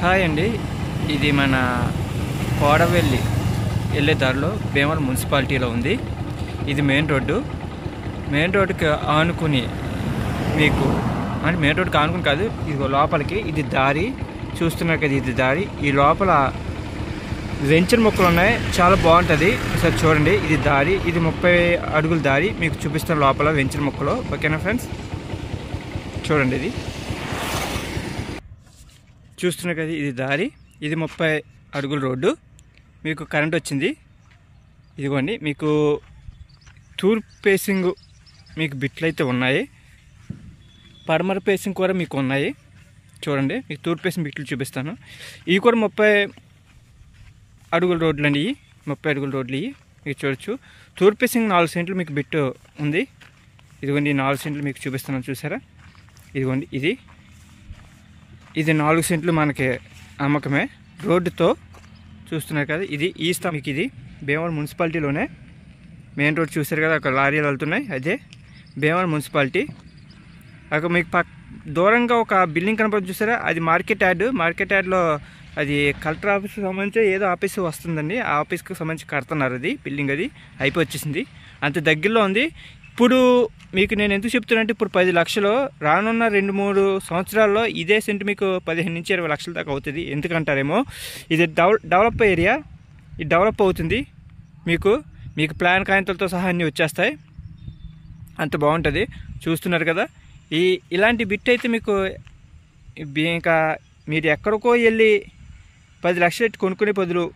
Hi అండి, ఇది మన కోడవెల్లి వెళ్ళే దారిలో భీమవరం మున్సిపాలిటీలో ఉంది. ఇది మెయిన్ రోడ్డుకి ఆనుకుని మీకు అంటే మెయిన్ రోడ్డుకి ఆనుకుని కాదు, ఇది లోపలికి ఇది దారి చూస్తున్నారు కదా. ఇది దారి, ఈ లోపల వెంచర్ మొక్కలు ఉన్నాయి, చాలా బాగుంటుంది. ఒకసారి చూడండి, ఇది దారి, ఇది 30 అడుగుల దారి మీకు చూపిస్తాను లోపల వెంచర్ మొక్కలు. ఓకేనా ఫ్రెండ్స్, చూడండి ఇది చూస్తున్నారు కదా. ఇది దారి, ఇది 30 అడుగుల రోడ్డు. మీకు కరెంట్ వచ్చింది, ఇదిగోండి. మీకు తూర్పు ఫేసింగ్ మీకు బిట్లు అయితే ఉన్నాయి, పడమర ఫేసింగ్ కూడా మీకు ఉన్నాయి. చూడండి, మీకు తూర్పు ఫేసింగ్ బిట్లు చూపిస్తాను. ఇవి కూడా 30 అడుగుల రోడ్లు అండి, 30 అడుగుల రోడ్లు ఇవి మీకు చూడొచ్చు. తూర్పు ఫేసింగ్ 4 సెంట్లు మీకు బిట్టు ఉంది. ఇదిగోండి, 4 సెంట్లు మీకు చూపిస్తున్నాను, చూసారా. ఇదిగోండి, ఇది 4 సెంట్లు మనకి అమ్మకమే రోడ్డుతో. చూస్తున్నారు కదా, ఇది ఈస్ట్ మీకు. ఇది భీమవరం మున్సిపాలిటీలోనే మెయిన్ రోడ్ చూసారు కదా, అక్కడ లారీలు వెళ్తున్నాయి, అదే భీమవరం మున్సిపాలిటీ. అక్కడ మీకు దూరంగా ఒక బిల్డింగ్ కనపడి చూసారా, అది మార్కెట్ యార్డ్లో అది కలెక్టర్ ఆఫీస్కి సంబంధించి ఏదో ఆఫీస్ వస్తుందండి. ఆ ఆఫీస్కి సంబంధించి కడుతున్నారు, అది బిల్డింగ్ అది అయిపోయి వచ్చేసింది, అంత దగ్గరలో ఉంది. ఇప్పుడు మీకు నేను ఎందుకు చెప్తున్నానంటే, ఇప్పుడు 10 లక్షలు రానున్న 2-3 సంవత్సరాల్లో ఇదే సెంట్ మీకు 15 నుంచి 20 లక్షల దాకా అవుతుంది. ఎందుకంటారేమో, ఇది డెవలప్ ఏరియా, ఇది డెవలప్ అవుతుంది. మీకు ప్లాన్ కాయంతలతో సహా అన్నీ వచ్చేస్తాయి, అంత బాగుంటుంది. చూస్తున్నారు కదా, ఇలాంటి బిట్ అయితే మీకు ఇంకా మీరు ఎక్కడికో వెళ్ళి 10 లక్షలు పెట్టి కొనుక్కునే బదులు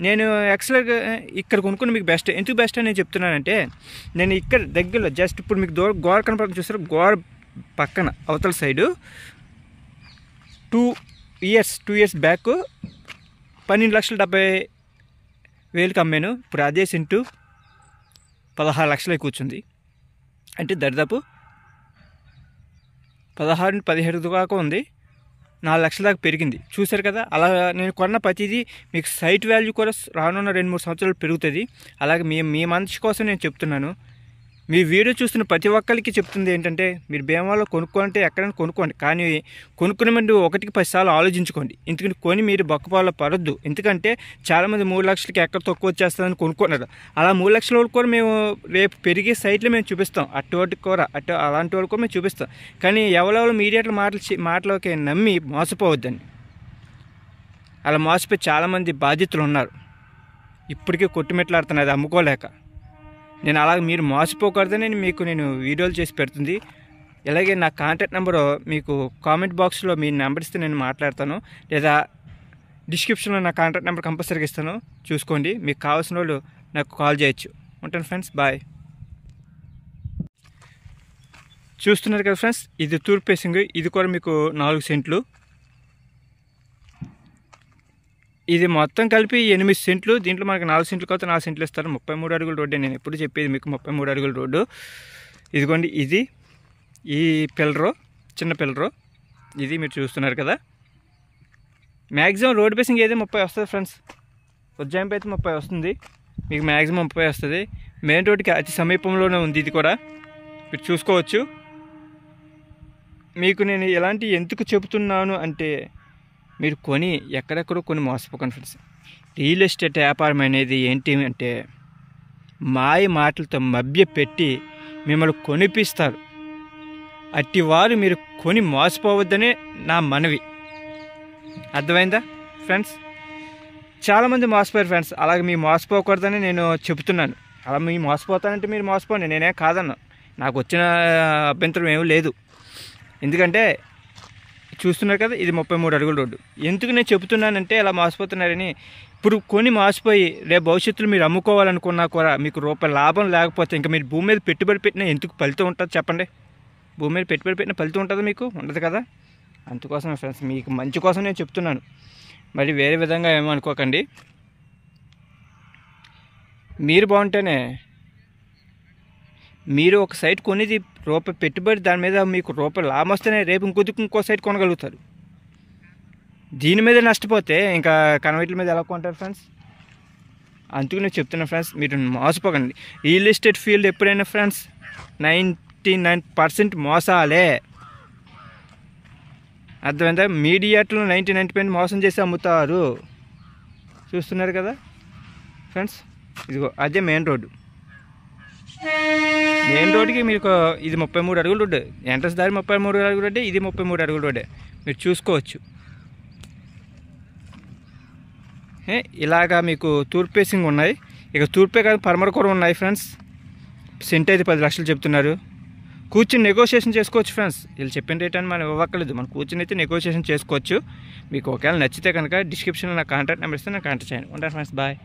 నేను ఎక్సలెంట్గా ఇక్కడ కొనుక్కుని మీకు బెస్ట్. ఎందుకు బెస్ట్ అని నేను చెప్తున్నానంటే, నేను ఇక్కడ దగ్గరలో జస్ట్ ఇప్పుడు మీకు గోడ కనపడుతుంది చూస్తారు, గోడ పక్కన అవతల సైడు 2 ఇయర్స్ బ్యాక్ 12,70,000 అమ్మాను. ఇప్పుడు అదే సెంటు 16 లక్షలకి కూర్చుంది. అంటే దరిదాపు 16-17 దాకా ఉంది, 4 లక్షల దాకా పెరిగింది. చూసారు కదా, అలా నేను కొన్న ప్రతిదీ మీకు సైట్ వాల్యూ కూడా రానున్న 2-3 సంవత్సరాలు పెరుగుతుంది. అలాగే మీ మంచి కోసం నేను చెప్తున్నాను. మీ వీడియో చూస్తున్న ప్రతి ఒక్కరికి చెప్తుంది ఏంటంటే, మీరు భీమవరంలో కొనుక్కోంటే ఎక్కడైనా కొనుక్కోండి, కానీ కొనుక్కునే ముందు 1-10 సార్లు ఆలోచించుకోండి. ఎందుకంటే కొని మీరు బొక్కపాల్లో పడొద్దు. ఎందుకంటే చాలామంది 3 లక్షలకి ఎక్కడ తక్కువ వచ్చేస్తుందని కొనుక్కున్నారు. అలా 3 లక్షల వాళ్ళు కూడా మేము రేపు పెరిగే సైట్లు మేము చూపిస్తాం, అలాంటి వాళ్ళు కూడా మేము చూపిస్తాం. కానీ ఎవరెవరు మీడియాలో మాటలోకి నమ్మి మోసపోవద్దని. అలా మోసపోయి చాలామంది బాధితులు ఉన్నారు, ఇప్పటికీ కొట్టుమెట్లాడుతున్నారు అది అమ్ముకోలేక. నేను అలాగే మీరు మోసపోకూడదని నేను వీడియోలు చేసి పెడుతుంది. అలాగే నా కాంటాక్ట్ నెంబరు మీకు కామెంట్ బాక్స్లో మీ నెంబర్ ఇస్తే నేను మాట్లాడతాను, లేదా డిస్క్రిప్షన్లో నా కాంటాక్ట్ నెంబర్ కంపల్సరీగా ఇస్తాను, చూసుకోండి. మీకు కావాల్సిన వాళ్ళు నాకు కాల్ చేయొచ్చు. ఉంటాను ఫ్రెండ్స్, బాయ్. చూస్తున్నారు కదా ఫ్రెండ్స్, ఇది తూర్పు ఫేసింగ్, ఇది కూడా మీకు 4 సెంట్లు. ఇది మొత్తం కలిపి 8 సెంట్లు. దీంట్లో మనకు 4 సెంట్లు కాకపోతే 4 సెంట్లు ఇస్తారు. 33 అడుగుల రోడ్డే, నేను ఎప్పుడు చెప్పేది మీకు 33 అడుగుల రోడ్డు. ఇదిగోండి, ఇది ఈ పిల్లరు, చిన్న పిల్లరు, ఇది మీరు చూస్తున్నారు కదా. మ్యాక్సిమం రోడ్ బేసింగ్ ఏదో 30 వస్తుంది ఫ్రెండ్స్, ఉజ్జాయింపు అయితే 30 వస్తుంది మీకు, మ్యాక్సిమం 30 వస్తుంది. మెయిన్ రోడ్కి అతి సమీపంలోనే ఉంది ఇది కూడా, మీరు చూసుకోవచ్చు. మీకు నేను ఎలాంటి ఎందుకు చెబుతున్నాను అంటే, మీరు ఎక్కడెక్కడో కొని మోసపోకండి ఫ్రెండ్స్. రియల్ ఎస్టేట్ వ్యాపారం అనేది ఏంటి అంటే, మాయ మాటలతో మభ్యపెట్టి మిమ్మల్ని కొనిపిస్తారు. అట్టి వారు మీరు కొని మోసపోవద్దనే నా మనవి. అర్థమైందా ఫ్రెండ్స్? చాలామంది మోసపోయారు ఫ్రెండ్స్, అలాగే మీరు మోసపోకూడదని నేను చెబుతున్నాను. అలా మీరు మోసపోతానంటే మీరు మోసపోండి, నేనే కాదన్నా, నాకు వచ్చిన అభ్యంతరం ఏమీ లేదు. ఎందుకంటే చూస్తున్నారు కదా, ఇది 33 అడుగుల రోడ్డు. ఎందుకు నేను చెబుతున్నానంటే, అలా మోసపోతున్నారని. ఇప్పుడు కొని మోసపోయి రేపు భవిష్యత్తులో మీరు అమ్ముకోవాలనుకున్నా కూడా మీకు రూపాయి లాభం లేకపోతే ఇంకా మీరు భూమి మీద పెట్టుబడి పెట్టినా ఎందుకు ఫలితం ఉంటుంది చెప్పండి? భూమి మీద పెట్టుబడి పెట్టిన ఫలితం ఉంటుందా? మీకు ఉండదు కదా. అందుకోసం ఫ్రెండ్స్, మీకు మంచి కోసం నేను చెప్తున్నాను, మరి వేరే విధంగా ఏమనుకోకండి. మీరు బాగుంటేనే, మీరు ఒక సైట్ కొనేది రూపాయి పెట్టుబడి, దాని మీద మీకు రూపాయి లాభం వస్తేనే రేపు ఇంకో సైట్ కొనగలుగుతారు. దీని మీద నష్టపోతే ఇంకా కన్వర్ట్ల మీద ఎలా కొంటారు ఫ్రెండ్స్? అందుకు నేను చెప్తున్నాను ఫ్రెండ్స్, మీరు మోసపోకండి. రియల్ ఎస్టేట్ ఫీల్డ్ ఎప్పుడైనా ఫ్రెండ్స్ 99% మోసాలే. అర్థమైందా? మీడియాట్లో 99% మోసం చేసి అమ్ముతారు. చూస్తున్నారు కదా ఫ్రెండ్స్, ఇదిగో అదే మెయిన్ రోడ్డు. మెయిన్ రోడ్డుకి మీకు ఇది 33 అడుగుల రోడ్డు, ఎంట్రన్స్ దారి 33 అడుగుల రోడ్డే, ఇది 33 అడుగుల రోడ్డే, మీరు చూసుకోవచ్చు. ఇలాగా మీకు తూర్పు ఫేసింగ్ ఉన్నాయి. ఇక తూర్పే కాదు పరమర కూడా ఉన్నాయి ఫ్రెండ్స్. సెంట్ అయితే 10 లక్షలు చెప్తున్నారు. కూర్చుని నెగోషియేషన్ చేసుకోవచ్చు ఫ్రెండ్స్. వీళ్ళు చెప్పిన రేట్ అని మనం ఇవ్వక్కర్లేదు, మనం కూర్చుని అయితే నెగోషియేషన్ చేసుకోవచ్చు. మీకు ఒకవేళ నచ్చితే కనుక డిస్క్రిప్షన్లో నా కాంటాక్ట్ నెంబర్ ఇస్తే నాకు కాంటాక్ట్ చేయండి. ఉంటాను ఫ్రెండ్స్, బాయ్.